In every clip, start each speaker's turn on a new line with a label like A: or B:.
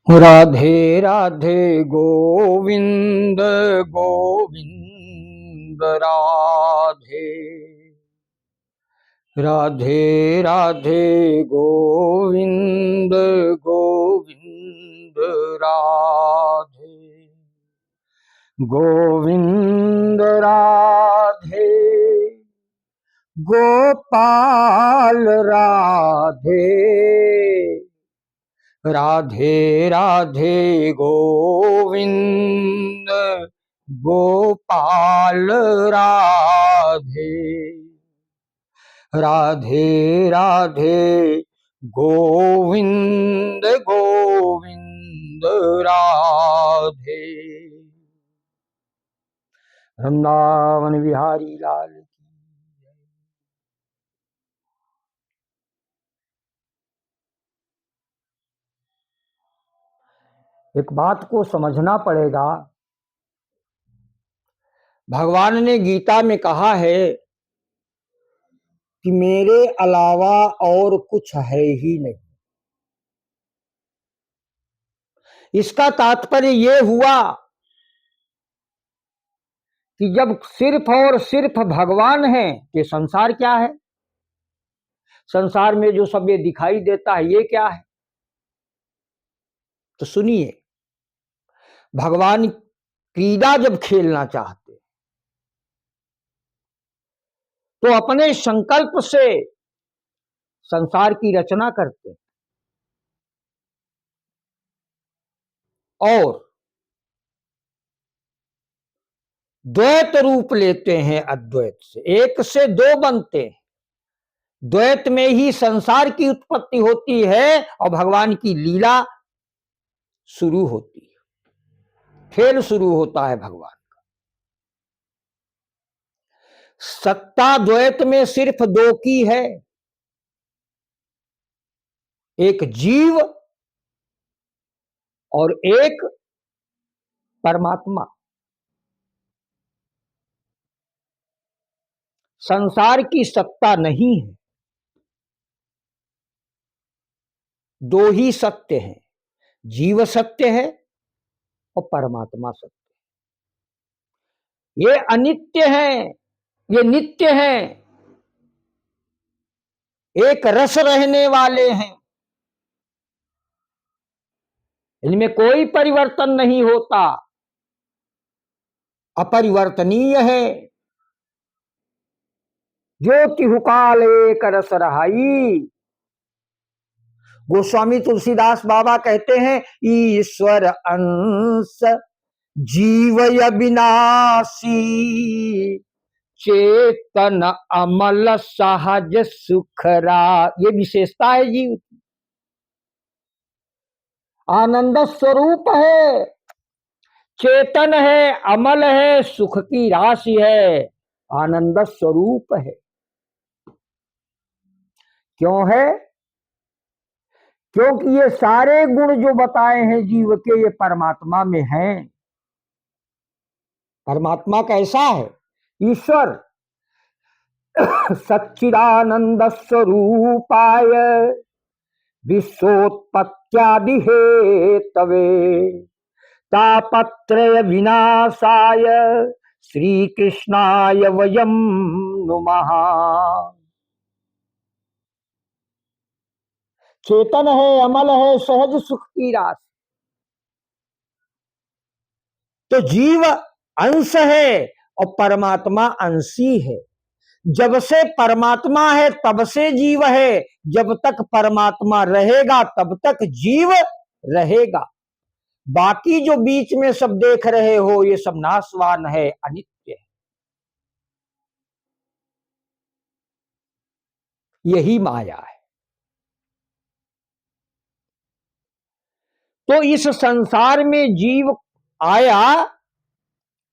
A: राधे राधे गोविंद गोविंद राधे राधे राधे गोविंद गोविंद राधे गोविंद राधे गोपाल राधे राधे राधे गोविंद गोपाल राधे राधे राधे गोविंद गोविंद राधे। वृंदावन बिहारी लाल की। एक बात को समझना पड़ेगा, भगवान ने गीता में कहा है कि मेरे अलावा और कुछ है ही नहीं। इसका तात्पर्य यह हुआ कि जब सिर्फ और सिर्फ भगवान है, ये संसार क्या है? संसार में जो सब ये दिखाई देता है ये क्या है? तो सुनिए, भगवान क्रीड़ा जब खेलना चाहते तो अपने संकल्प से संसार की रचना करते और द्वैत रूप लेते हैं। अद्वैत से एक से दो बनते हैं। द्वैत में ही संसार की उत्पत्ति होती है और भगवान की लीला शुरू होती है, खेल शुरू होता है भगवान का। सत्ता द्वैत में सिर्फ दो की है, एक जीव और एक परमात्मा। संसार की सत्ता नहीं है, दो ही सत्य हैं, जीव सत्य है और परमात्मा सत्य है। ये अनित्य है, ये नित्य है, एक रस रहने वाले हैं, इनमें कोई परिवर्तन नहीं होता, अपरिवर्तनीय है। ज्योति हुकाल एक रस रहाई। गोस्वामी तुलसीदास बाबा कहते हैं, ईश्वर अंश जीव अविनाशी, चेतन अमल सहज सुखरा। ये विशेषता है जीव की। आनंद स्वरूप है, चेतन है, अमल है, सुख की राशि है, आनंद स्वरूप है। क्यों है? क्योंकि ये सारे गुण जो बताए हैं जीव के, ये परमात्मा में हैं। परमात्मा कैसा है? ईश्वर सच्चिदानंद स्वरूपाय विश्वोत्पत्त्यादि हेतवे तापत्रय विनाशाय श्री कृष्णाय वयम नुमः। चेतन है, अमल है, सहज सुख की राशि। तो जीव अंश है और परमात्मा अंशी है। जब से परमात्मा है तब से जीव है, जब तक परमात्मा रहेगा तब तक जीव रहेगा। बाकी जो बीच में सब देख रहे हो ये सब नाशवान है, अनित्य है। यही माया है। तो इस संसार में जीव आया,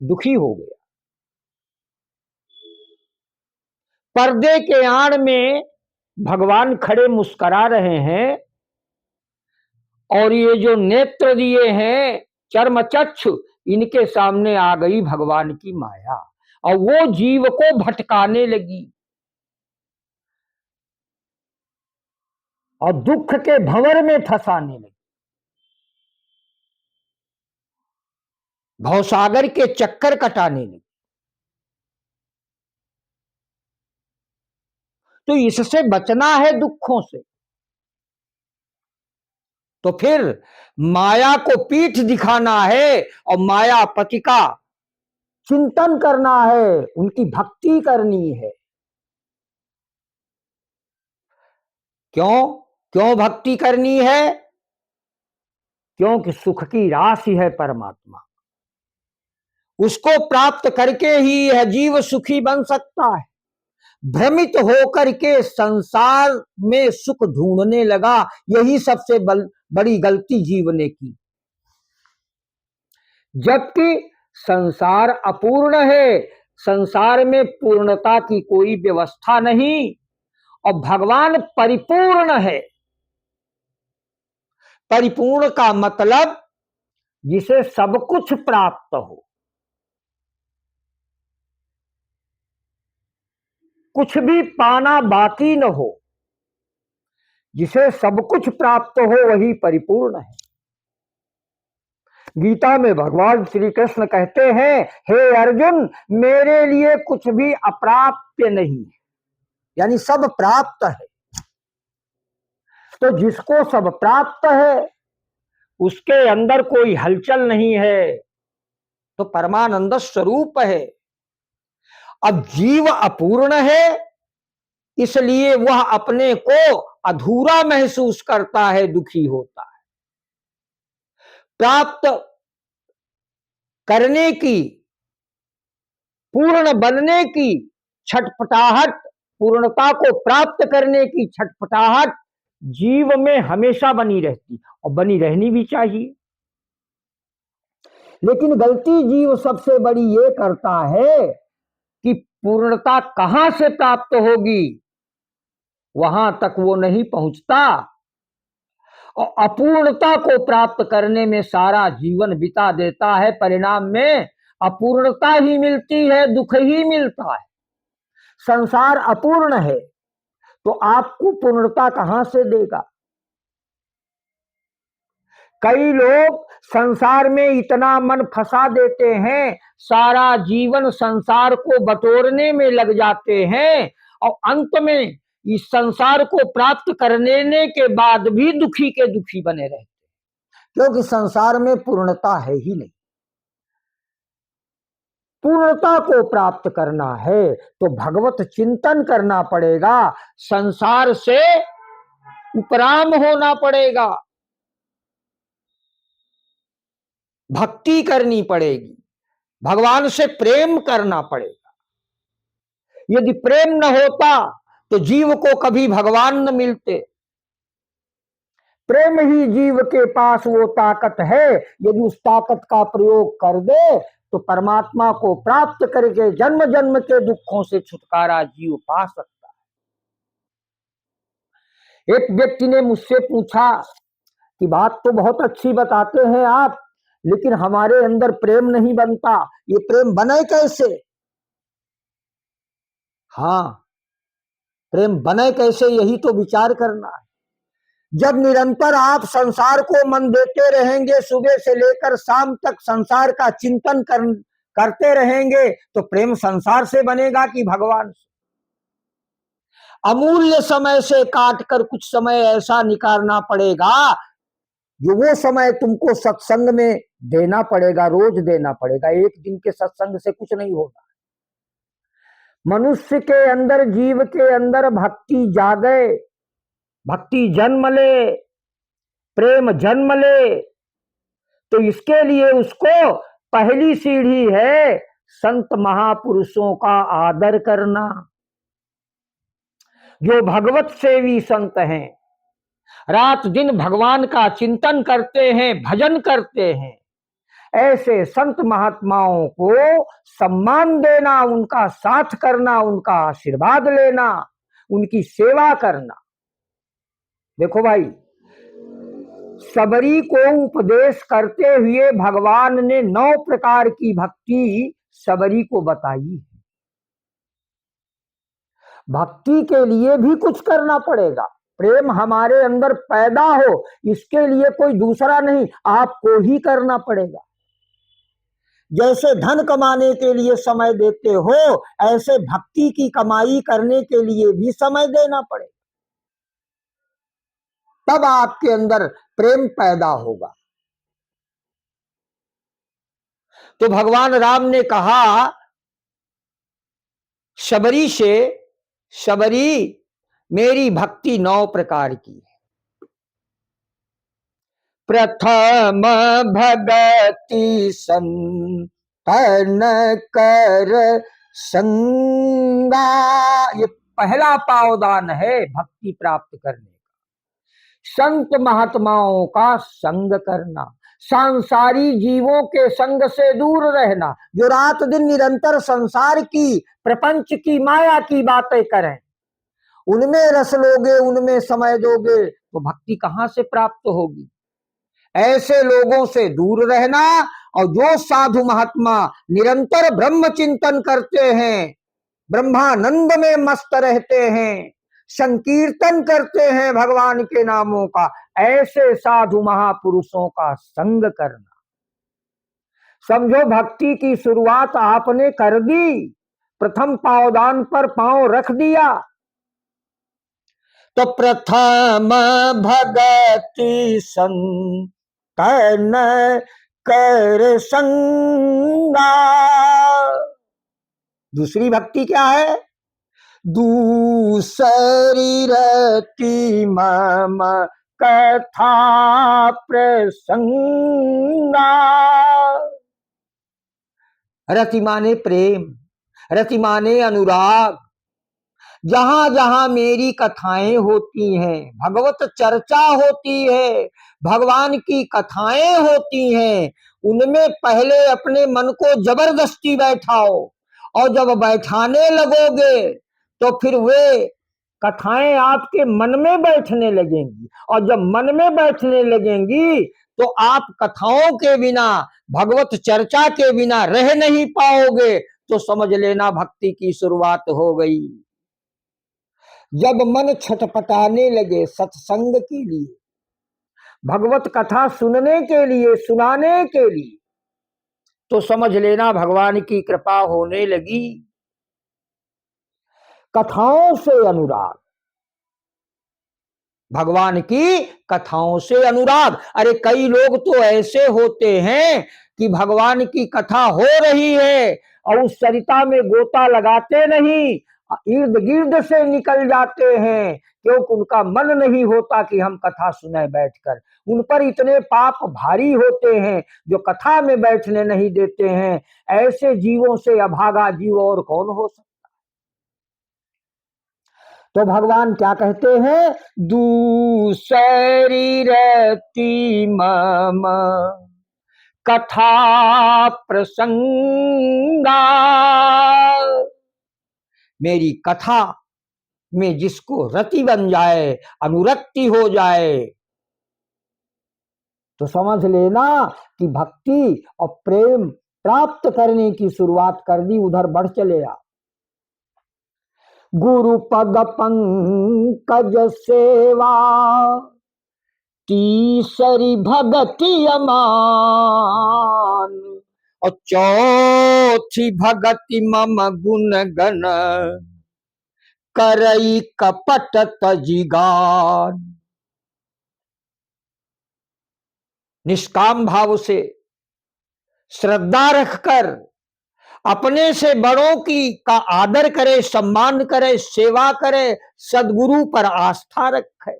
A: दुखी हो गया। पर्दे के आड़ में भगवान खड़े मुस्करा रहे हैं और ये जो नेत्र दिए हैं, चर्म चक्षु, इनके सामने आ गई भगवान की माया और वो जीव को भटकाने लगी और दुख के भंवर में फंसाने लगी। भवसागर के चक्कर कटाने लगी। तो इससे बचना है दुखों से, तो फिर माया को पीठ दिखाना है और मायापति का चिंतन करना है, उनकी भक्ति करनी है। क्यों क्यों भक्ति करनी है? क्योंकि सुख की राशि है परमात्मा, उसको प्राप्त करके ही यह जीव सुखी बन सकता है। भ्रमित होकर के संसार में सुख ढूंढने लगा, यही सबसे बड़ी गलती जीव ने की। जबकि संसार अपूर्ण है, संसार में पूर्णता की कोई व्यवस्था नहीं, और भगवान परिपूर्ण है। परिपूर्ण का मतलब जिसे सब कुछ प्राप्त हो, कुछ भी पाना बाकी न हो, जिसे सब कुछ प्राप्त हो वही परिपूर्ण है। गीता में भगवान श्री कृष्ण कहते हैं, हे अर्जुन, मेरे लिए कुछ भी अप्राप्य नहीं, यानी सब प्राप्त है। तो जिसको सब प्राप्त है उसके अंदर कोई हलचल नहीं है, तो परमानंद स्वरूप है। अब जीव अपूर्ण है, इसलिए वह अपने को अधूरा महसूस करता है, दुखी होता है। प्राप्त करने की, पूर्ण बनने की छटपटाहट, पूर्णता को प्राप्त करने की छटपटाहट जीव में हमेशा बनी रहती, और बनी रहनी भी चाहिए। लेकिन गलती जीव सबसे बड़ी ये करता है कि पूर्णता कहां से प्राप्त होगी वहां तक वो नहीं पहुंचता, और अपूर्णता को प्राप्त करने में सारा जीवन बिता देता है। परिणाम में अपूर्णता ही मिलती है, दुख ही मिलता है। संसार अपूर्ण है तो आपको पूर्णता कहां से देगा? कई लोग संसार में इतना मन फंसा देते हैं, सारा जीवन संसार को बटोरने में लग जाते हैं, और अंत में इस संसार को प्राप्त करने के बाद भी दुखी के दुखी बने रहते, क्योंकि संसार में पूर्णता है ही नहीं। पूर्णता को प्राप्त करना है तो भगवत चिंतन करना पड़ेगा, संसार से उपराम होना पड़ेगा, भक्ति करनी पड़ेगी, भगवान से प्रेम करना पड़ेगा। यदि प्रेम न होता तो जीव को कभी भगवान न मिलते। प्रेम ही जीव के पास वो ताकत है, यदि उस ताकत का प्रयोग कर दे तो परमात्मा को प्राप्त करके जन्म जन्म के दुखों से छुटकारा जीव पा सकता है। एक व्यक्ति ने मुझसे पूछा कि बात तो बहुत अच्छी बताते हैं आप, लेकिन हमारे अंदर प्रेम नहीं बनता, ये प्रेम बने कैसे? हाँ, प्रेम बने कैसे, यही तो विचार करना है। जब निरंतर आप संसार को मन देते रहेंगे, सुबह से लेकर शाम तक संसार का चिंतन करते रहेंगे, तो प्रेम संसार से बनेगा कि भगवान से? अमूल्य समय से काट कर कुछ समय ऐसा निकालना पड़ेगा जो वो समय तुमको सत्संग में देना पड़ेगा, रोज देना पड़ेगा। एक दिन के सत्संग से कुछ नहीं होगा। मनुष्य के अंदर, जीव के अंदर भक्ति जागे, भक्ति जन्म ले, प्रेम जन्म ले, तो इसके लिए उसको पहली सीढ़ी है संत महापुरुषों का आदर करना, जो भगवत सेवी संत हैं, रात दिन भगवान का चिंतन करते हैं, भजन करते हैं। ऐसे संत महात्माओं को सम्मान देना, उनका साथ करना, उनका आशीर्वाद लेना, उनकी सेवा करना। देखो भाई, सबरी को उपदेश करते हुए भगवान ने 9 प्रकार की भक्ति सबरी को बताई। भक्ति के लिए भी कुछ करना पड़ेगा, प्रेम हमारे अंदर पैदा हो, इसके लिए कोई दूसरा नहीं, आपको ही करना पड़ेगा। जैसे धन कमाने के लिए समय देते हो, ऐसे भक्ति की कमाई करने के लिए भी समय देना पड़े, तब आपके अंदर प्रेम पैदा होगा। तो भगवान राम ने कहा शबरी से, शबरी मेरी भक्ति 9 प्रकार की है। प्रथम भगति संतन कर संगा, ये पहला पावदान है भक्ति प्राप्त करने का। संत महात्माओं का संग करना, सांसारी जीवों के संग से दूर रहना, जो रात दिन निरंतर संसार की, प्रपंच की, माया की बातें करें, उनमें रस लोगे, उनमें समय दोगे तो भक्ति कहां से प्राप्त होगी। ऐसे लोगों से दूर रहना, और जो साधु महात्मा निरंतर ब्रह्म चिंतन करते हैं, ब्रह्मानंद में मस्त रहते हैं, संकीर्तन करते हैं भगवान के नामों का, ऐसे साधु महापुरुषों का संग करना। समझो भक्ति की शुरुआत आपने कर दी, प्रथम पावदान पर पांव रख दिया, तो प्रथम भगति संतन कर संगा। दूसरी भक्ति क्या है? दूसरी रति मम कथा प्रसंगा। रति माने प्रेम, रति माने अनुराग। जहां जहां मेरी कथाएं होती हैं, भगवत चर्चा होती है, भगवान की कथाएं होती हैं, उनमें पहले अपने मन को जबरदस्ती बैठाओ, और जब बैठाने लगोगे तो फिर वे कथाएं आपके मन में बैठने लगेंगी, और जब मन में बैठने लगेंगी तो आप कथाओं के बिना, भगवत चर्चा के बिना रह नहीं पाओगे। तो समझ लेना भक्ति की शुरुआत हो गई। जब मन छटपटाने लगे सत्संग के लिए, भगवत कथा सुनने के लिए, सुनाने के लिए, तो समझ लेना भगवान की कृपा होने लगी। कथाओं से अनुराग, भगवान की कथाओं से अनुराग। अरे कई लोग तो ऐसे होते हैं कि भगवान की कथा हो रही है और उस सरिता में गोता लगाते नहीं, इर्द गिर्द से निकल जाते हैं, क्योंकि उनका मन नहीं होता कि हम कथा सुने बैठकर। उन पर इतने पाप भारी होते हैं जो कथा में बैठने नहीं देते हैं। ऐसे जीवों से अभागा जीव और कौन हो सकता। तो भगवान क्या कहते हैं? दूसरी रति मम कथा प्रसंगा। मेरी कथा में जिसको रति बन जाए, अनुरक्ति हो जाए, तो समझ लेना कि भक्ति और प्रेम प्राप्त करने की शुरुआत कर दी, उधर बढ़ चले आ। गुरु पद पंकज सेवा, तीसरी भगति अमान, और चौथी भगति मम गुण गण, करई कपट तजिगान। निष्काम भाव से, श्रद्धा रखकर, अपने से बड़ों की का आदर करे, सम्मान करे, सेवा करे, सदगुरु पर आस्था रखे।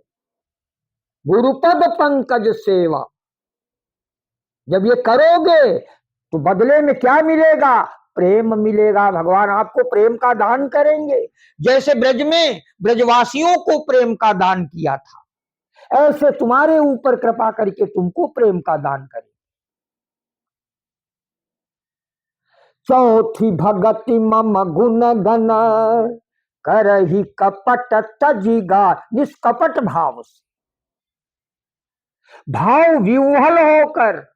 A: गुरुपद पंकज सेवा, जब ये करोगे तो बदले में क्या मिलेगा? प्रेम मिलेगा। भगवान आपको प्रेम का दान करेंगे। जैसे ब्रज में ब्रजवासियों को प्रेम का दान किया था, ऐसे तुम्हारे ऊपर कृपा करके तुमको प्रेम का दान करें। चौथी भगति मम गुण गण, करहि कपट तजिगा। निष्कपट भाव से, भाव विह्वल होकर,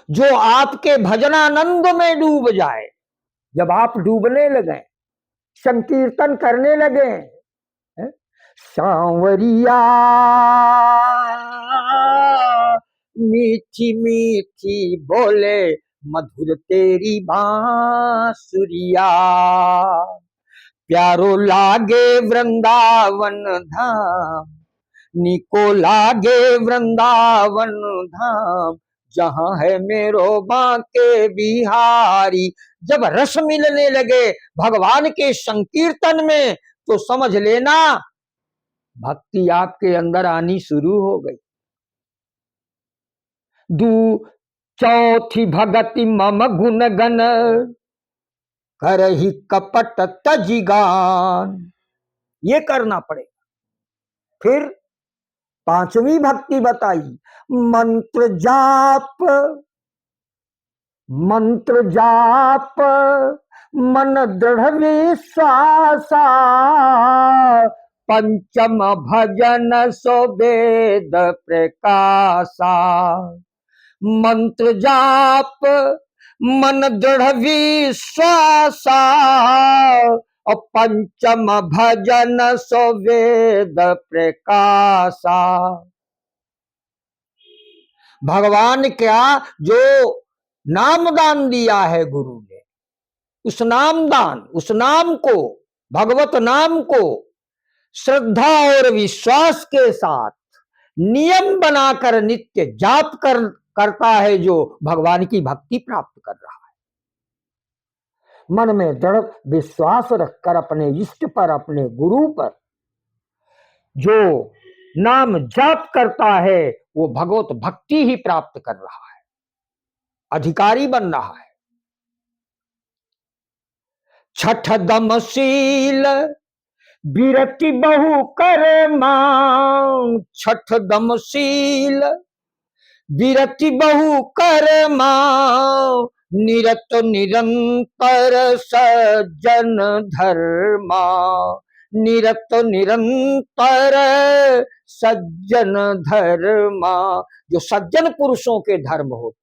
A: जो आपके भजनानंद में डूब जाए। जब आप डूबने लगे, संकीर्तन करने लगे, सांवरिया मीठी मीठी बोले मधुर तेरी बांसुरिया, प्यारो लागे वृंदावन धाम, निको लागे वृंदावन धाम, जहां है मेरो बांके बिहारी। जब रस मिलने लगे भगवान के संकीर्तन में तो समझ लेना भक्ति आपके अंदर आनी शुरू हो गई। दू चौथी भगति मम गुण गण करहि कपट तजिगान, ये करना पड़ेगा। फिर पांचवी भक्ति बताई, मंत्र जाप, मंत्र जाप मन दृढ़ विश्वासा, पंचम भजन सो वेद प्रकाशा। मंत्र जाप मन दृढ़ विश्वासा, और पंचम भजन सो वेद प्रकाशा। भगवान क्या जो नामदान दिया है गुरु ने, उस नामदान, उस नाम को, भगवत नाम को श्रद्धा और विश्वास के साथ नियम बनाकर नित्य जाप करता है, जो भगवान की भक्ति प्राप्त कर रहा है। मन में दृढ़ विश्वास रखकर अपने इष्ट पर, अपने गुरु पर जो नाम जाप करता है वो भगवत भक्ति ही प्राप्त कर रहा है, अधिकारी बन रहा है। छठ दमशील बिरति बहु कर्मा, छठ दमशील बिरति बहु कर्मा, निरत निरंतर सज्जन धर्मा, निरत निरंतर सज्जन धर्मा। जो सज्जन पुरुषों के धर्म होते,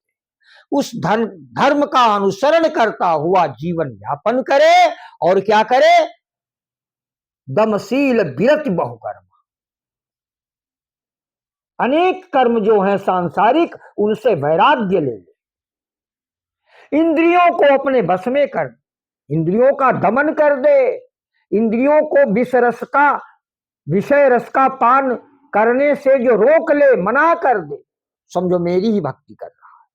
A: उस धर्म का अनुसरण करता हुआ जीवन यापन करे। और क्या करे? दमशील बिरति बहुकर्म, अनेक कर्म जो हैं सांसारिक, उनसे वैराग्य ले ले, इंद्रियों को अपने बस में कर, इंद्रियों का दमन कर दे, इंद्रियों को विषय रस का पान करने से जो रोक ले, मना कर दे, समझो मेरी ही भक्ति कर रहा है।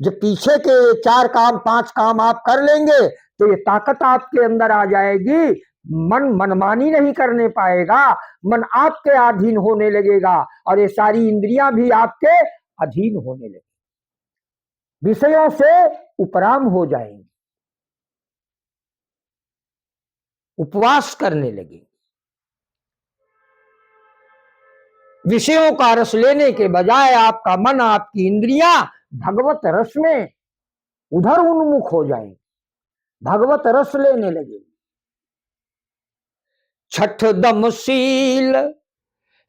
A: जब पीछे के 4 काम 5 काम आप कर लेंगे तो ये ताकत आपके अंदर आ जाएगी। मन मनमानी नहीं करने पाएगा, मन आपके अधीन होने लगेगा, और ये सारी इंद्रियां भी आपके अधीन होने लगेगी, विषयों से उपराम हो जाएंगे, उपवास करने लगेंगे। विषयों का रस लेने के बजाय आपका मन, आपकी इंद्रियां भगवत रस में उधर उन्मुख हो जाएंगे, भगवत रस लेने लगेंगे। छठ दमशील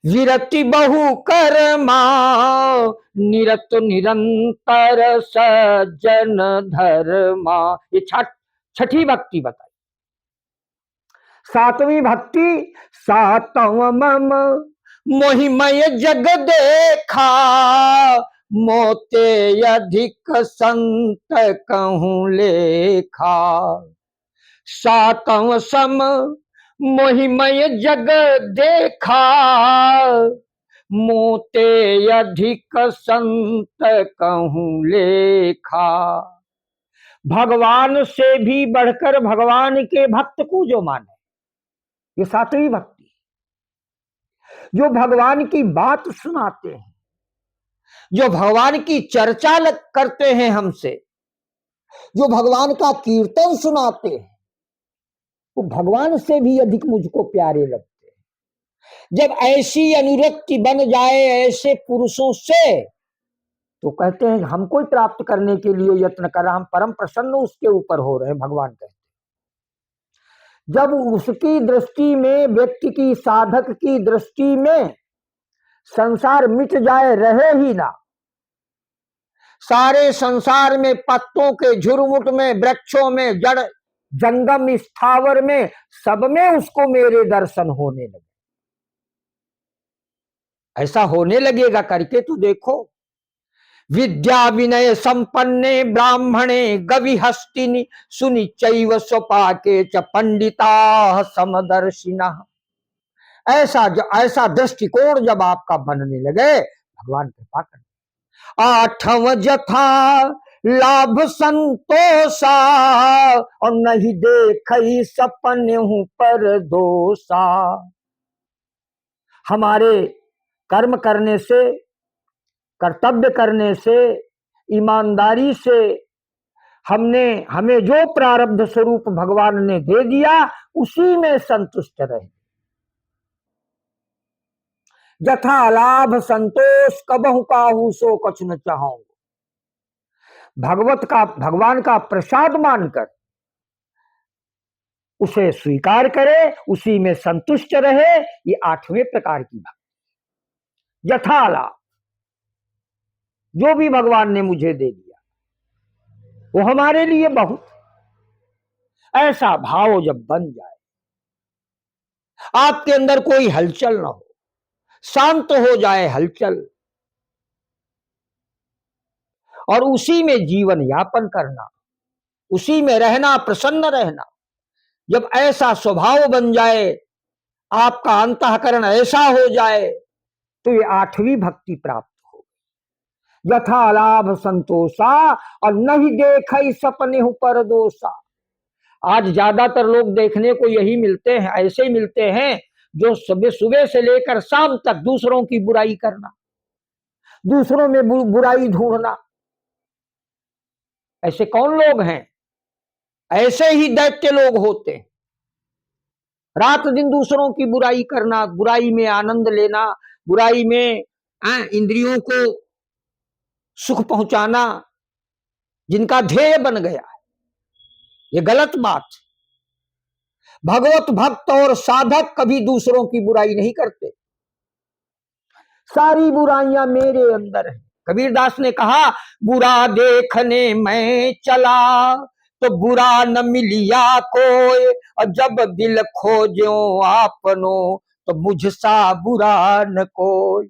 A: विरति बहु कर्मा, निरत निरंतर सज्जन धर्मा। ये छठी भक्ति बताई। 7वीं भक्ति, सातव मम मोहिमय जग देखा, मोते अधिक संत कहूं लेखा। सातव सम मोहिमय जग देखा, मोते अधिक संत कहूं लेखा। भगवान से भी बढ़कर भगवान के भक्त को जो माने, ये 7वीं भक्ति। जो भगवान की बात सुनाते हैं, जो भगवान की चर्चा करते हैं हमसे, जो भगवान का कीर्तन सुनाते हैं, वो भगवान से भी अधिक मुझको प्यारे लगते हैं। जब ऐसी अनुरक्ति बन जाए ऐसे पुरुषों से, तो कहते हैं हमको ही प्राप्त करने के लिए यत्न कर रहा, हम परम प्रसन्न उसके ऊपर हो रहे हैं। भगवान कहते हैं जब उसकी दृष्टि में, व्यक्ति की, साधक की दृष्टि में संसार मिट जाए, रहे ही ना, सारे संसार में, पत्तों के झुरमुट में, वृक्षों में, जड़ जंगम स्थावर में, सब में उसको मेरे दर्शन होने लगे। ऐसा होने लगेगा करके तो देखो। विद्या विनय संपन्ने ब्राह्मणे गविहस्तिनि सुनि चैव स्वपाके च पंडिता समदर्शिना। ऐसा दृष्टिकोण जब आपका बनने लगे, भगवान कृपा कर। आठव जथा लाभ संतोषा और नहीं देख सपने हूं पर दोषा। हमारे कर्म करने से, कर्तव्य करने से, ईमानदारी से हमें जो प्रारब्ध स्वरूप भगवान ने दे दिया उसी में संतुष्ट रहे। जथा लाभ संतोष कबहु काहू सो कछ न चाहूं। भगवान का प्रसाद मानकर उसे स्वीकार करे, उसी में संतुष्ट रहे, ये 8वें प्रकार की भक्ति। यथा लाभ, जो भी भगवान ने मुझे दे दिया वो हमारे लिए बहुत। ऐसा भाव जब बन जाए, आपके अंदर कोई हलचल ना हो, शांत हो जाए हलचल, और उसी में जीवन यापन करना, उसी में रहना, प्रसन्न रहना, जब ऐसा स्वभाव बन जाए, आपका अंतःकरण ऐसा हो जाए, तो ये 8वीं भक्ति प्राप्त हो। यथा लाभ संतोषा और नहीं देख सपने हूं पर दोषा। आज ज्यादातर लोग देखने को यही मिलते हैं, ऐसे ही मिलते हैं जो सुबह सुबह से लेकर शाम तक दूसरों की बुराई करना, दूसरों में बुराई ढूंढना। ऐसे कौन लोग हैं? ऐसे ही दैत्य लोग होते हैं। रात दिन दूसरों की बुराई करना, बुराई में आनंद लेना, बुराई में इंद्रियों को सुख पहुंचाना, जिनका ध्येय बन गया है, ये गलत बात। भगवत भक्त और साधक कभी दूसरों की बुराई नहीं करते। सारी बुराइयां मेरे अंदर है। कबीरदास ने कहा, बुरा देखने मैं चला तो बुरा न मिलिया कोई, और जब दिल खोजो आपनो तो मुझसा बुरा न कोई।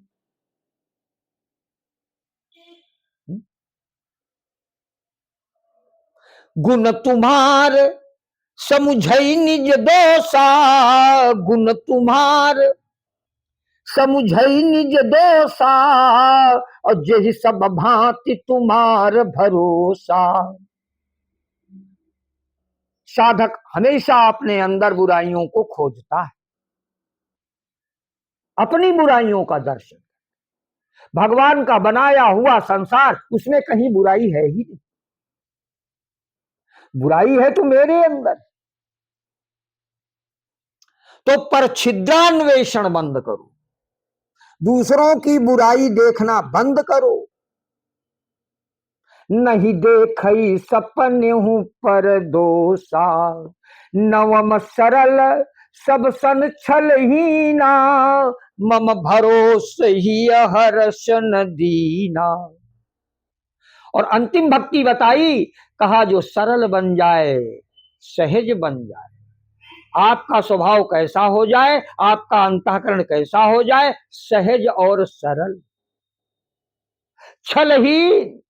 A: गुण तुम्हार समुझई निज दोषा, गुण तुम्हार समुझई निज दोषा, और जही सब भांति तुम्हार भरोसा। साधक हमेशा अपने अंदर बुराइयों को खोजता है, अपनी बुराइयों का दर्शन। भगवान का बनाया हुआ संसार, उसमें कहीं बुराई है ही नहीं। बुराई है तो मेरे अंदर। तो पर छिद्रान्वेषण बंद करो, दूसरों की बुराई देखना बंद करो। नहीं देखई सपने हूं पर दोषा, नवम सरल सब सन छल हीना, मम भरोस ही हर्षन दीना। और अंतिम भक्ति बताई, कहा जो सरल बन जाए, सहज बन जाए। आपका स्वभाव कैसा हो जाए, आपका अंतःकरण कैसा हो जाए, सहज और सरल, छलहीन।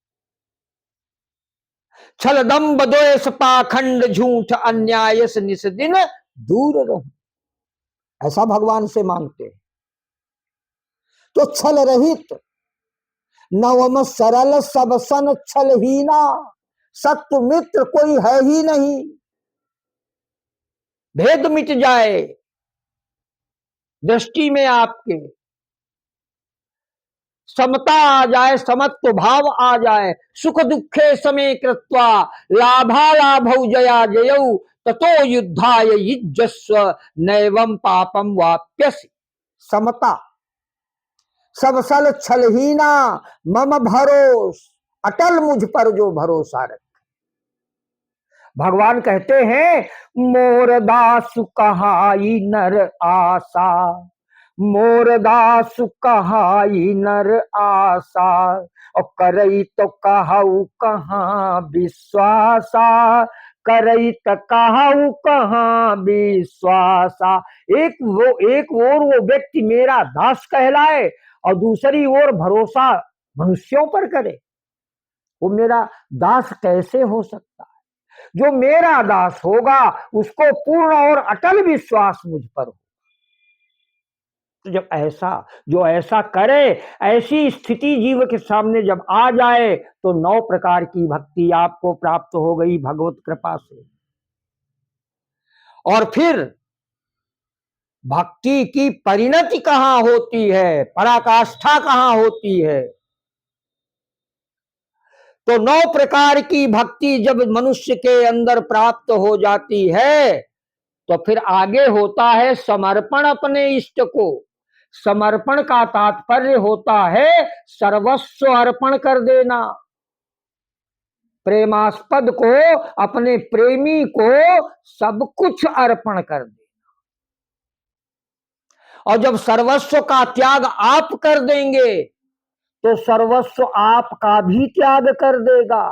A: छल दंभ द्वेष पाखंड झूठ अन्याय से निस्दिन दूर रहो। ऐसा भगवान से मांगते हैं। तो छल रहित, नवम सरल सब सन छलहीना। सत्य मित्र कोई है ही नहीं, भेद मिट जाए दृष्टि में आपके, समता आ जाए, समत्व भाव आ जाए। सुख दुखे समे कृत्वा लाभा लाभौ जया जयौ, ततो युद्धाय युज्यस्व नैवं पापम वाप्यसि। समता, सब सल छलहीना, मम भरोस, अटल मुझ पर जो भरोसा रखे। भगवान कहते हैं, मोर दासु कहाई नर आशा, मोर दासु कहाई नर आशा, और करई तो कहऊ कहाँ विश्वासा, करई तो कहऊ कहाँ विश्वासा। एक ओर वो व्यक्ति मेरा दास कहलाए और दूसरी ओर भरोसा मनुष्यों पर करे। वो मेरा दास कैसे हो सकता है? जो मेरा दास होगा उसको पूर्ण और अटल विश्वास मुझ पर हो। तो जब जो ऐसा करे, ऐसी स्थिति जीव के सामने जब आ जाए तो 9 प्रकार की भक्ति आपको प्राप्त हो गई भगवत कृपा से। और फिर भक्ति की परिणति कहां होती है, पराकाष्ठा कहां होती है? तो 9 प्रकार की भक्ति जब मनुष्य के अंदर प्राप्त हो जाती है तो फिर आगे होता है समर्पण अपने इष्ट को। समर्पण का तात्पर्य होता है सर्वस्व अर्पण कर देना, प्रेमास्पद को, अपने प्रेमी को सब कुछ अर्पण कर देना। और जब सर्वस्व का त्याग आप कर देंगे तो सर्वस्व आपका भी त्याग कर देगा,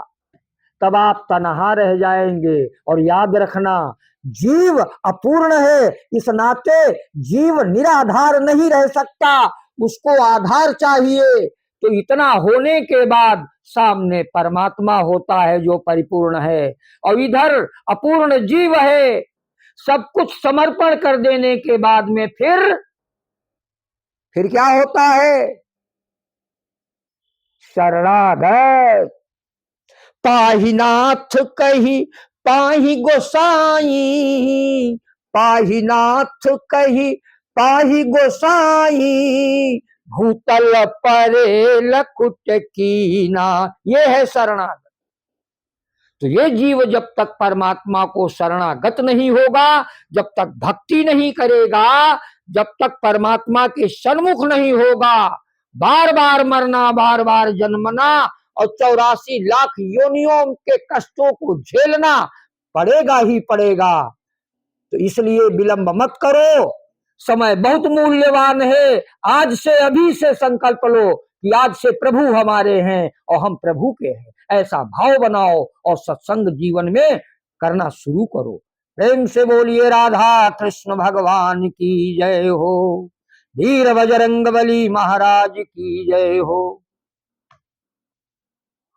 A: तब आप तनहा रह जाएंगे। और याद रखना, जीव अपूर्ण है, इस नाते जीव निराधार नहीं रह सकता, उसको आधार चाहिए। तो इतना होने के बाद सामने परमात्मा होता है जो परिपूर्ण है, और इधर अपूर्ण जीव है। सब कुछ समर्पण कर देने के बाद में फिर क्या होता है? शरणागत। पाहि नाथ कही पाहि गोसाई, पाहि नाथ कही पाहि गोसाई, भूतल परे लकुट कीना। ये है शरणागत। तो ये जीव जब तक परमात्मा को शरणागत नहीं होगा, जब तक भक्ति नहीं करेगा, जब तक परमात्मा के सन्मुख नहीं होगा, बार बार मरना, बार बार जन्मना और 84 लाख योनियों के कष्टों को झेलना पड़ेगा ही पड़ेगा। तो इसलिए विलंब मत करो, समय बहुत मूल्यवान है। आज से, अभी से संकल्प लो कि आज से प्रभु हमारे हैं और हम प्रभु के हैं, ऐसा भाव बनाओ और सत्संग जीवन में करना शुरू करो। प्रेम से बोलिए राधा कृष्ण भगवान की जय हो, वीर बजरंग बली महाराज की जय हो।